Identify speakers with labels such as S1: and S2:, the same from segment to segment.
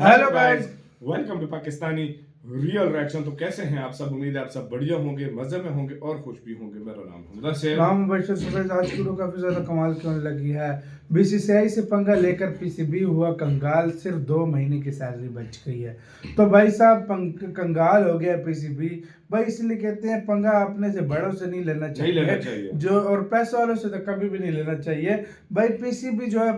S1: Hello guys,
S2: welcome to Pakistani real reaction. तो कैसे हैं आप सब? उम्मीद है आप सब बढ़िया होंगे, मजे में होंगे और खुश भी होंगे। मेरा नाम हमदा शेर।
S1: नाम बशर सुबह। आज वीडियो काफी ज्यादा कमाल की होने लगी है। बीसीसीआई से पंगा लेकर पीसीबी हुआ कंगाल, सिर्फ 2 महीने की सैलरी बच गई है। तो भाई साहब कंगाल हो गया पीसीबी। भाई इसलिए कहते हैं पंगा अपने से बड़ों से नहीं लेना चाहिए, जो और पैसे वालों से तो कभी भी नहीं लेना चाहिए। भाई पीसीबी जो है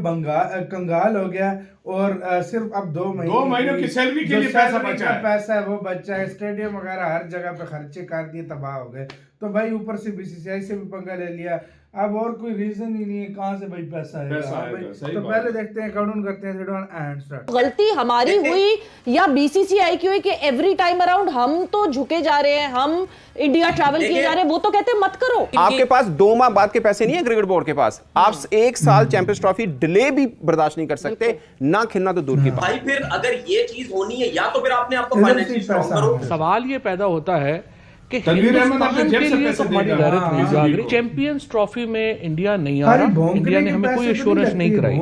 S1: कंगाल हो गया और सिर्फ अब 2
S2: महीनों की सैलरी के लिए
S1: पैसा है वो बच्चा है। स्टेडियम वगैरह हर जगह पे खर्चे कर दिए, तबाह हो गए। तो भाई ऊपर से बीसीसीआई से भी पंगा ले लिया। अब और कोई रीजन ही नहीं है कहां से भाई पैसा आएगा। तो पहले देखते हैं, काउंट करते हैं 3 2 1 एंड स्टार्ट।
S3: गलती हमारी हुई या बीसीसीआई की हुई कि एवरी टाइम अराउंड हम तो झुके जा रहे हैं, हम इंडिया ट्रैवल किए जा रहे हैं, वो तो कहते हैं मत करो।
S4: आपके पास 2 माह बाद के पैसे नहीं है क्रिकेट बोर्ड के पास। आप 1 साल चैंपियंस ट्रॉफी डिले भी बर्दाश्त नहीं कर सकते, ना खेलना तो दूर की बात।
S5: भाई फिर अगर ये चीज होनी है या तो फिर आपने आपको फाइनेंशियली स्ट्रांग करो।
S6: सवाल ये पैदा होता है कि
S2: हिंदुस्तान के लिए तो
S6: हमारी गैरत नहीं जाग रही। चैंपियंस ट्रॉफी में इंडिया नहीं आ रहा, इंडिया ने हमें कोई एश्योरेंस नहीं कराई।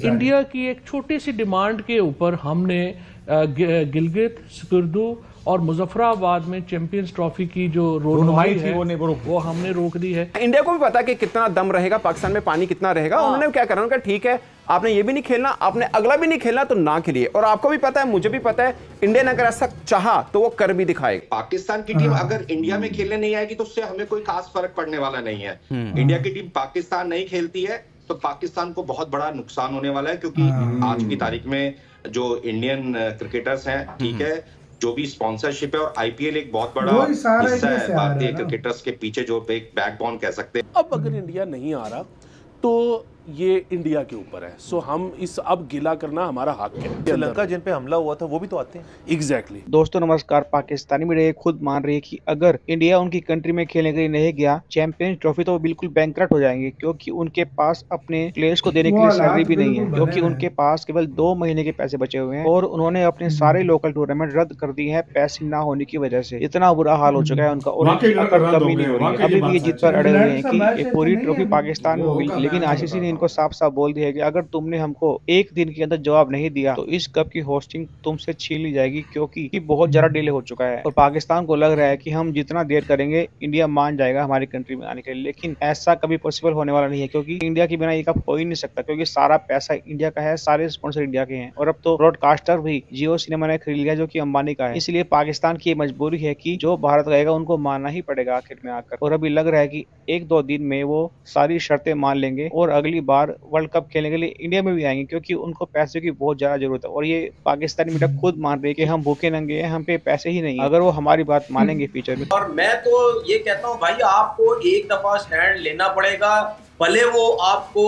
S6: इंडिया की एक छोटी सी डिमांड के ऊपर हमने गिलगित, स्कुर्दू और मुजफ्फराबाद में चैंपियंस ट्रॉफी की जो रोडमाई है वो हमने रोक दी है।
S4: इंडिया को भी पता कि कितना दम रहेगा, पाकिस्तान में पानी कितना रहेगा। उन्होंने क्या करना, उन्होंने कहा ठीक है आपने ये भी नहीं खेलना, आपने अगला भी नहीं खेलना, तो ना खेलिए। और आपको भी पता है, मुझे भी पता है, इंडिया ने अगर ऐसा चाहा तो वो कर भी दिखाएगा।
S7: पाकिस्तान की टीम अगर इंडिया में खेलने नहीं आएगी तो उससे हमें कोई खास फर्क पड़ने वाला नहीं है। इंडिया की टीम पाकिस्तान नहीं खेलती है तो पाकिस्तान को बहुत बड़ा नुकसान होने वाला है, क्योंकि आज की तारीख में जो इंडियन क्रिकेटर्स हैं, ठीक है, जो भी स्पॉन्सरशिप है और आईपीएल एक बहुत बड़ा हिस्सा है भारतीय क्रिकेटर्स के पीछे, जो एक बैकबोन कह सकते हैं।
S8: अब अगर इंडिया नहीं आ रहा तो ये इंडिया के ऊपर है। सो हम इस अब गिला करना हमारा हक है।
S9: श्रीलंका जिन पे हमला हुआ था वो भी तो आते हैं।
S8: एग्जैक्टली।
S10: दोस्तों नमस्कार। पाकिस्तानी मीडिया खुद मान रही है कि अगर इंडिया उनकी कंट्री में खेलने के लिए नहीं गया चैंपियंस ट्रॉफी तो वो बिल्कुल बैंकरप्ट हो जाएंगे, क्योंकि उनके पास अपने प्लेयर्स को देने के लिए सैलरी भी नहीं है, क्योंकि उनके पास केवल 2 महीने के पैसे बचे हुए हैं और उन्होंने अपने सारे लोकल टूर्नामेंट रद्द कर दिए हैं पैसे ना होने की वजह से। इतना बुरा हाल हो चुका है उनका और कमी नहीं हो रही है। अभी भी ये जीत पर अड़े हुए हैं कि ये पूरी ट्रॉफी पाकिस्तान में होगी, लेकिन आईसीसी ने इनको साफ साफ बोल दिया है कि अगर तुमने हमको 1 दिन के अंदर जवाब नहीं दिया तो इस कप की होस्टिंग तुमसे छीन ली जाएगी, क्योंकि बहुत ज्यादा डिले हो चुका है। और पाकिस्तान को लग रहा है कि हम जितना देर करेंगे इंडिया मान जाएगा हमारी कंट्री में आने के लिए, लेकिन ऐसा कभी पॉसिबल होने वाला नहीं है, क्योंकि इंडिया के बिना ये कप हो ही नहीं सकता, क्योंकि सारा पैसा इंडिया का है, सारे स्पॉन्सर इंडिया के हैं और अब तो ब्रॉडकास्टर भी जियो सिनेमा ने खरीद लिया जो कि अंबानी का है। इसलिए पाकिस्तान की मजबूरी है कि जो भारत रहेगा उनको मानना ही पड़ेगा आखिर में आकर। और अभी लग रहा है कि 1-2 दिन में वो सारी शर्तें मान लेंगे और अगली बार वर्ल्ड कप खेलने के लिए इंडिया में भी आएंगे, क्योंकि उनको पैसे की बहुत ज्यादा जरूरत है। और ये पाकिस्तानी मीडिया खुद मान रही है कि हम भूखे नंगे हैं, हम पे पैसे ही नहीं है। अगर वो हमारी बात मानेंगे फ्यूचर में।
S5: और मैं तो ये कहता हूँ भाई, आपको एक दफा स्टैंड लेना पड़ेगा, भले वो आपको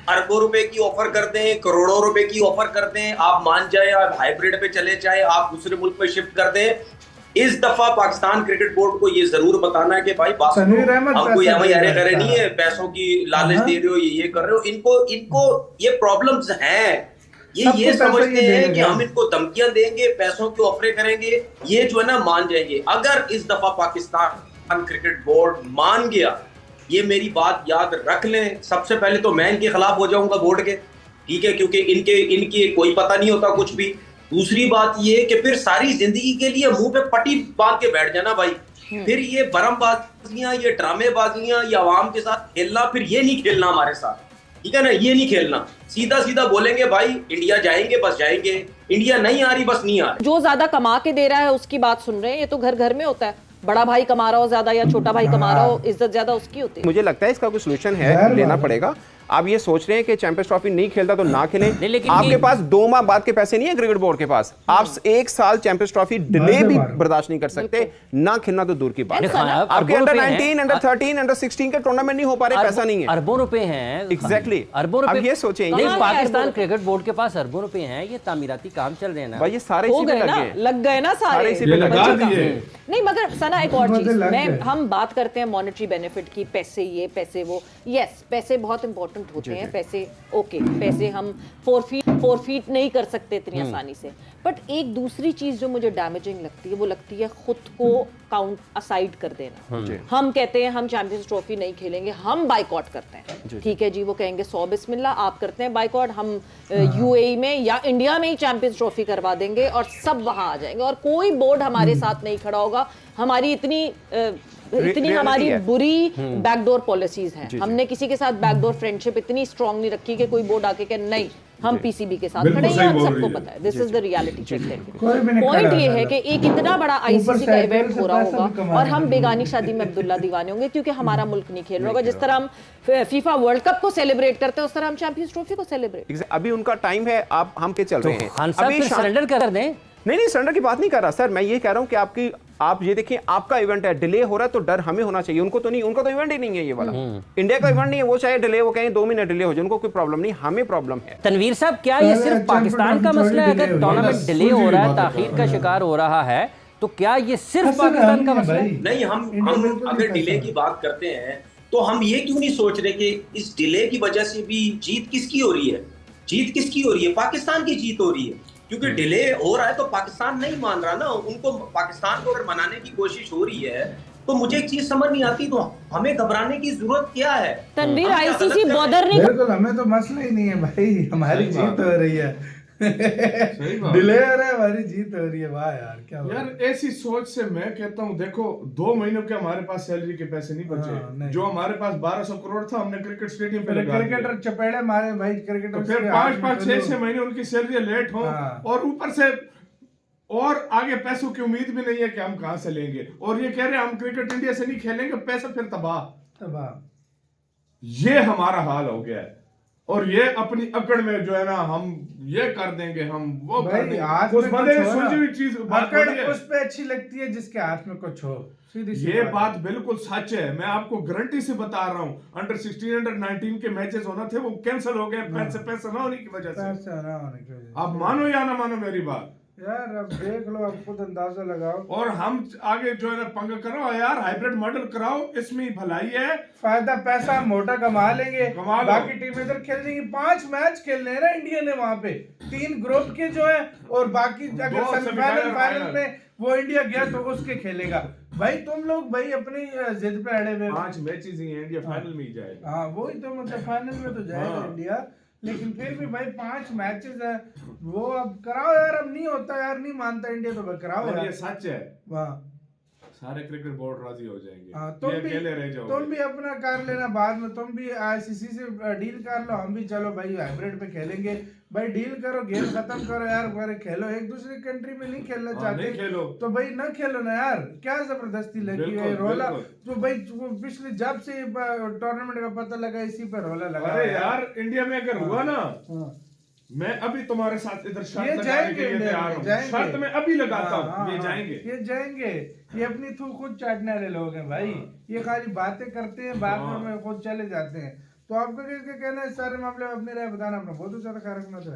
S5: अरबों रुपए की ऑफर कर दें, करोड़ों रुपए की ऑफर कर दें, आप मान जाए, आप हाइब्रिड पे चले जाए, आप दूसरे मुल्क पे शिफ्ट कर दें। इस दफा पाकिस्तान क्रिकेट बोर्ड को ये जरूर बताना है कि भाई हम कोई अरे करे नहीं है, पैसों की लालच दे रहे हो, ये कर रहे हो। इनको ये प्रॉब्लम्स हैं। ये समझते हैं कि हम इनको धमकियां देंगे, पैसों की ऑफरें करेंगे, ये जो है ना मान जाएंगे। अगर इस दफा पाकिस्तान क्रिकेट बोर्ड मान गया, ये मेरी बात याद रख लें, सबसे पहले तो मैं इनके खिलाफ हो जाऊंगा बोर्ड के, ठीक है, क्योंकि इनके कोई पता नहीं होता कुछ भी। दूसरी बात ये कि फिर सारी जिंदगी के लिए मुंह पे पट्टी बांध के बैठ जाना भाई। फिर ये बरमबाजियां, ये ड्रामेबाजियां, ये आवाम के साथ खेलना, फिर ये नहीं खेलना हमारे साथ, ठीक है ना, ये नहीं खेलना। सीधा सीधा बोलेंगे भाई इंडिया जाएंगे बस जाएंगे, इंडिया नहीं आ रही बस नहीं आ रही।
S3: जो ज्यादा कमा के दे रहा है उसकी बात सुन रहे हैं, ये तो घर घर में होता है। बड़ा भाई कमा रहा हो ज्यादा या छोटा भाई कमा रहा हो, इज्जत ज्यादा उसकी होती है।
S4: मुझे लगता है इसका कोई सोल्यूशन है, लेना पड़ेगा। आप ये सोच रहे हैं कि चैंपियंस ट्रॉफी नहीं खेलता तो ना खेलें, आपके पास 2 माह बाद के पैसे नहीं है क्रिकेट बोर्ड के पास। आप 1 साल चैंपियंस ट्रॉफी डिले भी बर्दाश्त नहीं कर सकते, ना खेलना तो दूर की बात। आपके अंडर 19, अंडर 13, अंडर 16 के टूर्नामेंट नहीं हो पा रहे, पैसा नहीं है।
S11: अरबों रुपए हैं।
S4: एग्जैक्टली,
S11: अरबों रुपए।
S4: अब ये सोचें,
S11: पाकिस्तान क्रिकेट बोर्ड के पास अरबों रुपए हैं, ये तामीराती काम चल रहे हैं ना
S4: भाई, ये सारे इसी पे
S3: लग गए ना सारे
S4: इसी पे लगा दिए।
S3: नहीं मगर सना एक और चीज, हम बात करते हैं मॉनेटरी बेनिफिट की, पैसे ये पैसे वो, यस पैसे बहुत इंपॉर्टेंट होते हैं, पैसे ओके, पैसे हम फोरफीट फोरफीट नहीं कर सकते इतनी आसानी से। बट एक दूसरी चीज जो मुझे डैमेजिंग लगती है वो लगती है खुद को काउंट असाइड कर देना। हम कहते हैं हम चैंपियंस ट्रॉफी नहीं खेलेंगे, हम बाइकॉट करते हैं, ठीक है जी, वो कहेंगे 100 बिस्मिल्लाह, आप करते हैं बाइकॉट, हम यूएई में या इंडिया में ही चैंपियंस ट्रॉफी करवा देंगे और सब वहां आ जाएंगे और कोई बोर्ड हमारे साथ नहीं खड़ा होगा। हमारी इतनी हमारी बुरी बैकडोर पॉलिसीज हैं, हमने किसी के साथ बैकडोर फ्रेंडशिप इतनी स्ट्रांग नहीं रखी कि कोई बोर्ड आके कहे नहीं हम पीसीबी के साथ खड़े हैं, आप सबको पता है, this is the reality check. Point ये है कि एक इतना बड़ा आईसीसी का इवेंट हो रहा होगा और हम बेगानी शादी में अब्दुल्ला दीवाने होंगे क्योंकि हमारा मुल्क नहीं खेल रहा होगा। जिस तरह हम फीफा वर्ल्ड कप को सेलिब्रेट करते हैं उस तरह हम चैंपियंस ट्रॉफी को सेलिब्रेट।
S4: अभी उनका टाइम है, आप हम के चल रहे हैं,
S11: अभी सरेंडर कर दें।
S4: नहीं सरेंडर की बात नहीं कर रहा सर, मैं ये कह रहा हूं कि आप ये देखिए, आपका इवेंट है, डिले हो रहा है तो डर हमें होना चाहिए, उनको तो नहीं, उनका तो इवेंट ही नहीं है ये वाला, इंडिया का इवेंट नहीं है, वो चाहे डिले हो कहें 2 महीने डिले हो जाए, उनको कोई प्रॉब्लम नहीं, हमें प्रॉब्लम है।
S11: तनवीर साहब, क्या ये सिर्फ पाकिस्तान का मसला है? अगर टूर्नामेंट डिले हो रहा है, ताखीर का शिकार हो रहा है, तो क्या ये सिर्फ पाकिस्तान का मसला है?
S5: नहीं, हम अगर डिले की बात करते हैं तो हम ये क्यों नहीं सोच रहे कि इस डिले की वजह से भी जीत किसकी हो रही है? जीत किसकी हो रही है? पाकिस्तान की जीत हो रही है, क्योंकि डिले हो रहा है तो पाकिस्तान नहीं मान रहा ना, उनको पाकिस्तान को अगर मनाने की कोशिश हो रही है तो मुझे एक चीज समझ नहीं आती, तो हमें घबराने की जरूरत क्या है?
S3: तनवीर, आईसीसी बॉर्डर नहीं,
S1: बिल्कुल हमें तो मसला ही नहीं है भाई, हमारी जीत हो रही है, डिले हो रहा है, हमारी जीत हो रही है। वाह यार, क्या
S2: यार ऐसी सोच से मैं कहता हूँ, देखो 2 महीनों के हमारे पास सैलरी के पैसे नहीं बचे, जो हमारे पास 1200 करोड़ था हमने क्रिकेट स्टेडियम पे लगा दिया।
S1: क्रिकेटर चपेड़े मारे भाई, क्रिकेटर
S2: फिर 5-5 6-6 महीने उनकी सैलरी लेट हो और ऊपर से और आगे पैसों की उम्मीद भी नहीं है कि हम कहां से लेंगे, और ये कह रहे हैं हम क्रिकेट इंडिया से नहीं खेलेंगे, पैसा फिर तबाह। ये हमारा हाल हो गया है, और ये अपनी अकड़ में जो है ना, हम ये कर देंगे, हम वो कर देंगे,
S1: आज
S2: उस बंदे ने सोची हुई चीज
S1: उस पे अच्छी लगती है जिसके हाथ में कुछ हो।
S2: ये बात बिल्कुल सच है, मैं आपको गारंटी से बता रहा हूँ, अंडर 16 अंडर 19 के मैचेस होना थे, वो कैंसिल हो गए पैसा ना होने की वजह से। आप मानो या ना मानो मेरी बात
S1: यार, अब देख लो, अब खुद अंदाजा लगाओ,
S2: और हम आगे जो है ना पंगा करो यार, हाइब्रिड मॉडल कराओ, इसमें भलाई है,
S1: फायदा पैसा मोटा कमा लेंगे, बाकी टीम इधर खेल लेंगी। 5 मैच खेलने हैं ना इंडिया ने वहां पे, 3 ग्रुप के जो है, और बाकी अगर सेमीफाइनल फाइनल में वो इंडिया गया तो उसके खेलेगा। भाई तुम लोग भाई अपनी जिद पे अड़े हुए,
S2: 5 मैचेस ही हैं, इंडिया फाइनल में ही जाएगा।
S1: हाँ वही तो, मतलब फाइनल में तो जाएगा इंडिया, लेकिन फिर भी भाई 5 मैचेस है, वो अब कराओ यार, अब नहीं होता यार, नहीं मानता इंडिया तो कराओ यार।
S2: ये सच है,
S1: वाह,
S2: सारे क्रिकेट बोर्ड राजी हो जाएंगे।
S1: हाँ,
S2: तुम
S1: भी अपना कर लेना, बाद में तुम भी आईसीसी से डील कर लो, हम भी चलो भाई हाइब्रिड पे खेलेंगे, भाई डील करो, गेम खत्म करो यार, खेलो, एक दूसरी कंट्री में नहीं खेलना चाहते
S2: खेलो
S1: तो भाई ना खेलो ना यार, क्या जबरदस्ती लगी है रोला, तो भाई पिछले जब से टूर्नामेंट का पता लगा इसी पर रोला लगा।
S2: अरे यार इंडिया में अगर हुआ ना, मैं अभी तुम्हारे साथ इधर शर्त लगाने के लिए तैयार हूं, शर्त मैं अभी लगाता हूं, ये जाएंगे, ये अपनी थू खुद चाटने वाले लोग हैं भाई, ये खाली बातें करते हैं, बाद में खुद चले जाते हैं। तो आपको किसका कहना है इस सारे मामले में? अपनी राय बताना, अपना बहुत ज्यादा ख्याल रखना चाहिए।